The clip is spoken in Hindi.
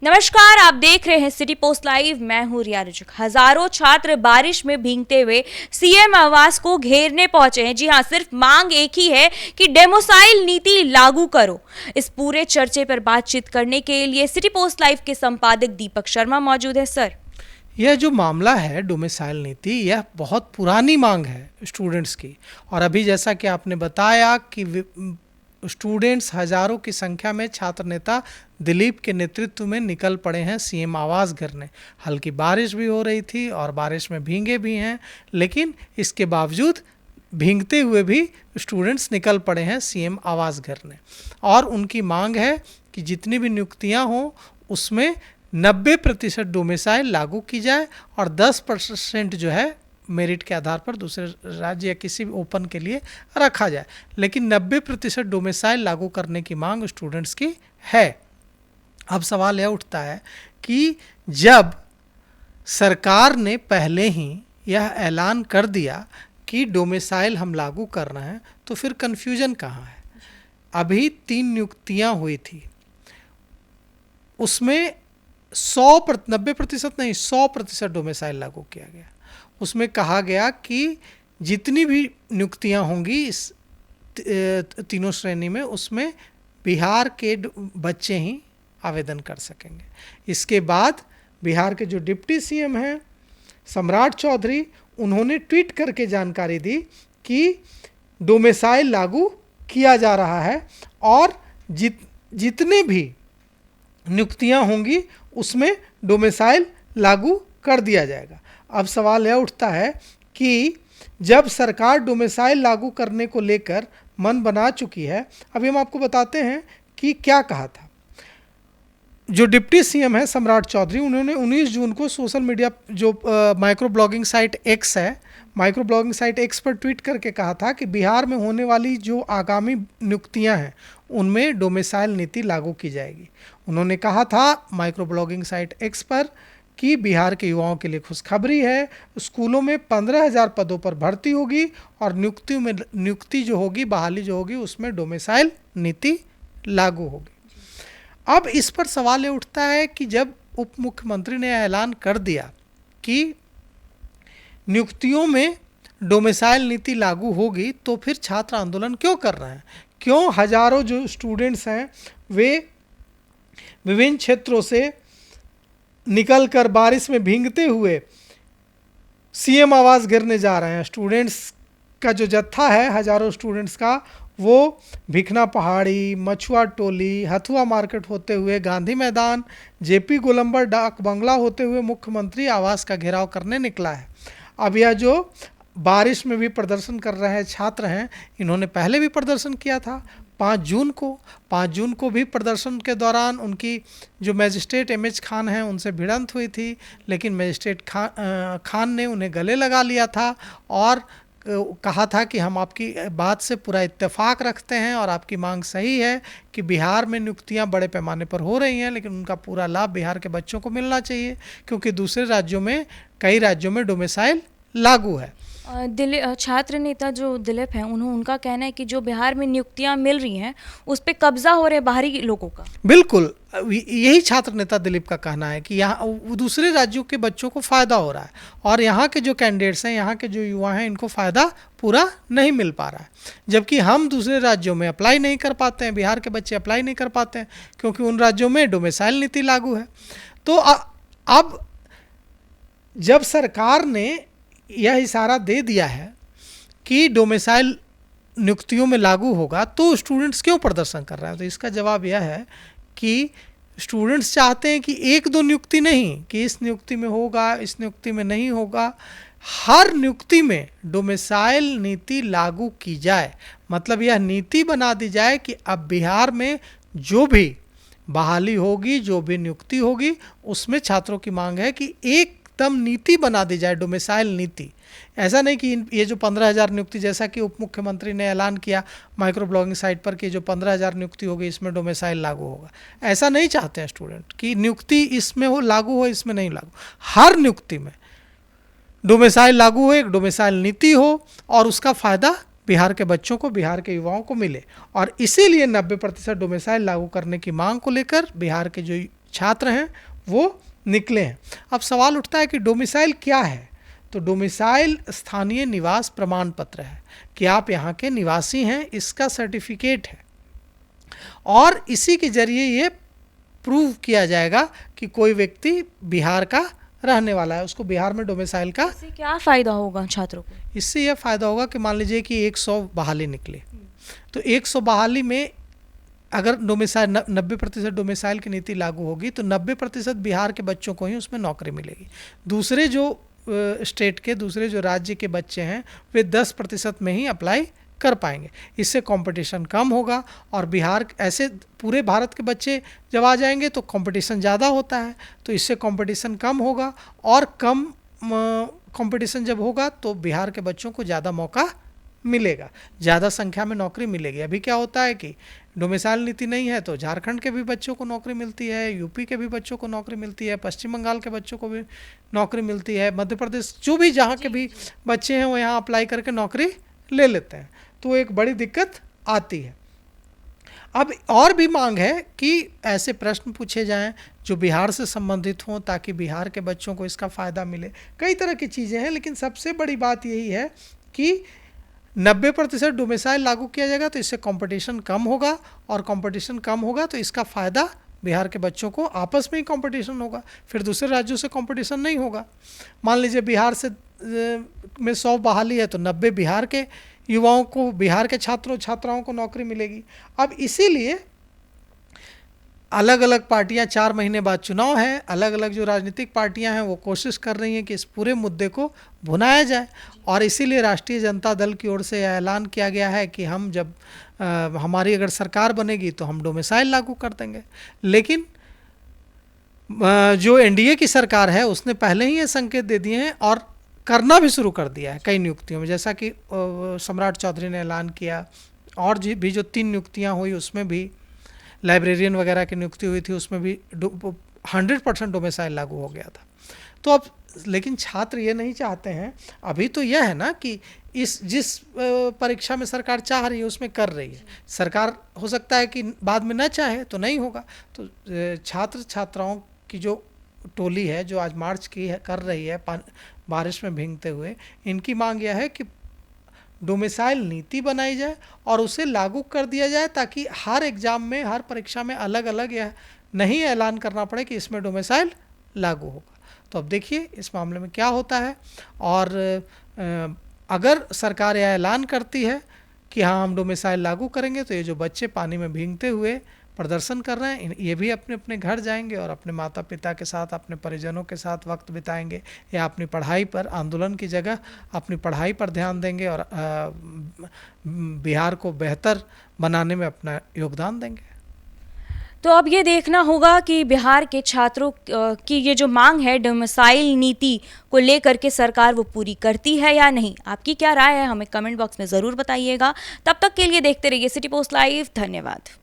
नमस्कार, आप देख रहे हैं सिटी पोस्ट लाइव। मैं हूं रिया रुजुक। हजारों छात्र बारिश में भीगते हुए सीएम आवास को घेरने पहुंचे हैं। जी हां, सिर्फ मांग एक ही है कि डोमिसाइल नीति लागू करो। इस पूरे चर्चे पर बातचीत करने के लिए सिटी पोस्ट लाइव के संपादक दीपक शर्मा मौजूद है। सर, यह जो मामला है डोमिसाइल नीति, यह बहुत पुरानी मांग है स्टूडेंट्स की। और अभी जैसा कि आपने बताया कि स्टूडेंट्स हजारों की संख्या में छात्र नेता दिलीप के नेतृत्व में निकल पड़े हैं सीएम आवास घेरने। हल्की बारिश भी हो रही थी और बारिश में भीगे भी हैं, लेकिन इसके बावजूद भीगते हुए भी स्टूडेंट्स निकल पड़े हैं सीएम आवास घेरने। और उनकी मांग है कि जितनी भी नियुक्तियां हों उसमें 90% डोमिसाइल लागू की जाए और 10% जो है मेरिट के आधार पर दूसरे राज्य या किसी भी ओपन के लिए रखा जाए। लेकिन 90% डोमिसाइल लागू करने की मांग स्टूडेंट्स की है। अब सवाल यह उठता है कि जब सरकार ने पहले ही यह ऐलान कर दिया कि डोमिसाइल हम लागू कर रहे हैं, तो फिर कन्फ्यूजन कहाँ है। अभी 3 नियुक्तियाँ हुई थी, उसमें 90% नहीं 100% डोमिसाइल लागू किया गया। उसमें कहा गया कि जितनी भी नियुक्तियां होंगी इस तीनों श्रेणी में, उसमें बिहार के बच्चे ही आवेदन कर सकेंगे। इसके बाद बिहार के जो डिप्टी सीएम हैं सम्राट चौधरी, उन्होंने ट्वीट करके जानकारी दी कि डोमिसाइल लागू किया जा रहा है और जितने भी नियुक्तियां होंगी उसमें डोमिसाइल लागू कर दिया जाएगा। अब सवाल यह उठता है कि जब सरकार डोमिसाइल लागू करने को लेकर मन बना चुकी है, अभी हम आपको बताते हैं कि क्या कहा था। जो डिप्टी सीएम है सम्राट चौधरी, उन्होंने 19 जून को सोशल मीडिया जो माइक्रो ब्लॉगिंग साइट एक्स है, माइक्रो ब्लॉगिंग साइट एक्स पर ट्वीट करके कहा था कि बिहार में होने वाली जो आगामी नियुक्तियां हैं उनमें डोमिसाइल नीति लागू की जाएगी। उन्होंने कहा था माइक्रो ब्लॉगिंग साइट एक्स पर कि बिहार के युवाओं के लिए खुशखबरी है, स्कूलों में 15,000 पदों पर भर्ती होगी और नियुक्ति जो होगी, बहाली जो होगी, उसमें डोमिसाइल नीति लागू होगी। अब इस पर सवाल ये उठता है कि जब उप मुख्यमंत्री ने ऐलान कर दिया कि नियुक्तियों में डोमिसाइल नीति लागू होगी, तो फिर छात्र आंदोलन क्यों कर रहे हैं? क्यों हजारों जो स्टूडेंट्स हैं वे विभिन्न क्षेत्रों से निकलकर बारिश में भीगते हुए सीएम आवास घेरने जा रहे हैं? स्टूडेंट्स का जो जत्था है हजारों स्टूडेंट्स का, वो भिखना पहाड़ी, मछुआ टोली, हथुआ मार्केट होते हुए गांधी मैदान, जेपी गोलंबर डाक बंगला होते हुए मुख्यमंत्री आवास का घेराव करने निकला है। अब यह जो बारिश में भी प्रदर्शन कर रहे छात्र हैं, इन्होंने पहले भी प्रदर्शन किया था 5 जून को भी प्रदर्शन के दौरान उनकी जो मजिस्ट्रेट एमएच खान हैं उनसे भिड़ंत हुई थी, लेकिन मजिस्ट्रेट खान ने उन्हें गले लगा लिया था और कहा था कि हम आपकी बात से पूरा इत्तेफाक रखते हैं और आपकी मांग सही है कि बिहार में नियुक्तियां बड़े पैमाने पर हो रही हैं, लेकिन उनका पूरा लाभ बिहार के बच्चों को मिलना चाहिए, क्योंकि दूसरे राज्यों में, कई राज्यों में डोमिसाइल लागू है। छात्र नेता जो दिलीप हैं, उनका कहना है कि जो बिहार में नियुक्तियां मिल रही हैं उस पर कब्जा हो रहा है बाहरी लोगों का। बिल्कुल, यही छात्र नेता दिलीप का कहना है कि यहाँ दूसरे राज्यों के बच्चों को फ़ायदा हो रहा है और यहाँ के जो कैंडिडेट्स हैं, यहाँ के जो युवा हैं, इनको फ़ायदा पूरा नहीं मिल पा रहा है। जबकि हम दूसरे राज्यों में अप्लाई नहीं कर पाते हैं, बिहार के बच्चे अप्लाई नहीं कर पाते हैं क्योंकि उन राज्यों में डोमिसाइल नीति लागू है। तो अब जब सरकार ने यह इशारा दे दिया है कि डोमिसाइल नियुक्तियों में लागू होगा, तो स्टूडेंट्स क्यों प्रदर्शन कर रहे हैं? तो इसका जवाब यह है कि स्टूडेंट्स चाहते हैं कि 1-2 नियुक्ति नहीं, कि इस नियुक्ति में होगा, इस नियुक्ति में नहीं होगा, हर नियुक्ति में डोमिसाइल नीति लागू की जाए। मतलब यह नीति बना दी जाए कि अब बिहार में जो भी बहाली होगी, जो भी नियुक्ति होगी, उसमें छात्रों की मांग है कि एकदम नीति बना दी जाए, डोमिसाइल नीति। ऐसा नहीं कि ये जो 15,000 नियुक्ति, जैसा कि उप मुख्यमंत्री ने ऐलान किया माइक्रो ब्लॉगिंग साइट पर कि जो 15,000 नियुक्ति होगी इसमें डोमिसाइल लागू होगा, ऐसा नहीं चाहते हैं स्टूडेंट कि नियुक्ति इसमें हो लागू हो, इसमें नहीं लागू। हर नियुक्ति में डोमिसाइल लागू हो, एक डोमिसाइल नीति हो और उसका फ़ायदा बिहार के बच्चों को, बिहार के युवाओं को मिले। और इसीलिए 90% डोमिसाइल लागू करने की मांग को लेकर बिहार के जो छात्र हैं वो निकले हैं। अब सवाल उठता है कि डोमिसाइल क्या है? तो डोमिसाइल स्थानीय निवास प्रमाण पत्र है कि आप यहाँ के निवासी हैं, इसका सर्टिफिकेट है, और इसी के जरिए ये प्रूव किया जाएगा कि कोई व्यक्ति बिहार का रहने वाला है, उसको बिहार में डोमिसाइल का। इससे क्या फ़ायदा होगा छात्रों को? इससे यह फ़ायदा होगा कि मान लीजिए कि 100 बहाली निकले, तो 100 बहाली में अगर डोमिसाइल 90% डोमिसाइल की नीति लागू होगी तो 90% बिहार के बच्चों को ही उसमें नौकरी मिलेगी। दूसरे जो स्टेट के, दूसरे जो राज्य के बच्चे हैं वे 10% में ही अप्लाई कर पाएंगे। इससे कंपटीशन कम होगा, और बिहार ऐसे पूरे भारत के बच्चे जब आ जाएंगे तो कंपटीशन ज़्यादा होता है, तो इससे कंपटीशन कम होगा, और कम कंपटीशन जब होगा तो बिहार के बच्चों को ज़्यादा मौका मिलेगा, ज़्यादा संख्या में नौकरी मिलेगी। अभी क्या होता है कि डोमिसाइल नीति नहीं है तो झारखंड के भी बच्चों को नौकरी मिलती है, यूपी के भी बच्चों को नौकरी मिलती है, पश्चिम बंगाल के बच्चों को भी नौकरी मिलती है, मध्य प्रदेश, जो भी जहाँ के भी बच्चे हैं वो यहाँ अप्लाई करके नौकरी ले लेते हैं, तो एक बड़ी दिक्कत आती है। अब और भी मांग है कि ऐसे प्रश्न पूछे जाएं जो बिहार से संबंधित हों, ताकि बिहार के बच्चों को इसका फ़ायदा मिले। कई तरह की चीज़ें हैं, लेकिन सबसे बड़ी बात यही है कि 90% डोमिसाइल लागू किया जाएगा तो इससे कंपटीशन कम होगा, और कंपटीशन कम होगा तो इसका फ़ायदा बिहार के बच्चों को, आपस में ही कंपटीशन होगा, फिर दूसरे राज्यों से कंपटीशन नहीं होगा। मान लीजिए बिहार से में 100 बहाली है तो 90 बिहार के युवाओं को, बिहार के छात्रों छात्राओं को नौकरी मिलेगी। अब इसीलिए अलग अलग पार्टियां, 4 महीने बाद चुनाव है, अलग अलग जो राजनीतिक पार्टियां हैं वो कोशिश कर रही हैं कि इस पूरे मुद्दे को भुनाया जाए, और इसीलिए राष्ट्रीय जनता दल की ओर से ऐलान किया गया है कि हम जब हमारी अगर सरकार बनेगी तो हम डोमिसाइल लागू कर देंगे। लेकिन जो एनडीए की सरकार है उसने पहले ही ये संकेत दे दिए हैं और करना भी शुरू कर दिया है कई नियुक्तियों में, जैसा कि सम्राट चौधरी ने ऐलान किया, और भी जो 3 नियुक्तियाँ हुई उसमें भी, लाइब्रेरियन वगैरह की नियुक्ति हुई थी उसमें भी 100% डोमिसाइल लागू हो गया था। तो अब लेकिन छात्र ये नहीं चाहते हैं, अभी तो यह है ना कि जिस परीक्षा में सरकार चाह रही है उसमें कर रही है सरकार, हो सकता है कि बाद में न चाहे तो नहीं होगा। तो छात्र छात्राओं की जो टोली है जो आज मार्च कर रही है बारिश में भीगते हुए, इनकी मांग यह है कि डोमिसाइल नीति बनाई जाए और उसे लागू कर दिया जाए, ताकि हर एग्ज़ाम में, हर परीक्षा में अलग अलग यह नहीं ऐलान करना पड़े कि इसमें डोमिसाइल लागू होगा। तो अब देखिए इस मामले में क्या होता है, और अगर सरकार यह ऐलान करती है कि हाँ हम डोमिसाइल लागू करेंगे, तो ये जो बच्चे पानी में भीगते हुए प्रदर्शन कर रहे हैं, ये भी अपने अपने घर जाएंगे और अपने माता पिता के साथ, अपने परिजनों के साथ वक्त बिताएंगे, या अपनी पढ़ाई पर, आंदोलन की जगह अपनी पढ़ाई पर ध्यान देंगे और बिहार को बेहतर बनाने में अपना योगदान देंगे। तो अब ये देखना होगा कि बिहार के छात्रों की ये जो मांग है डोमिसाइल नीति को लेकर के सरकार वो पूरी करती है या नहीं। आपकी क्या राय है हमें कमेंट बॉक्स में ज़रूर बताइएगा। तब तक के लिए देखते रहिए सिटी पोस्ट लाइव। धन्यवाद।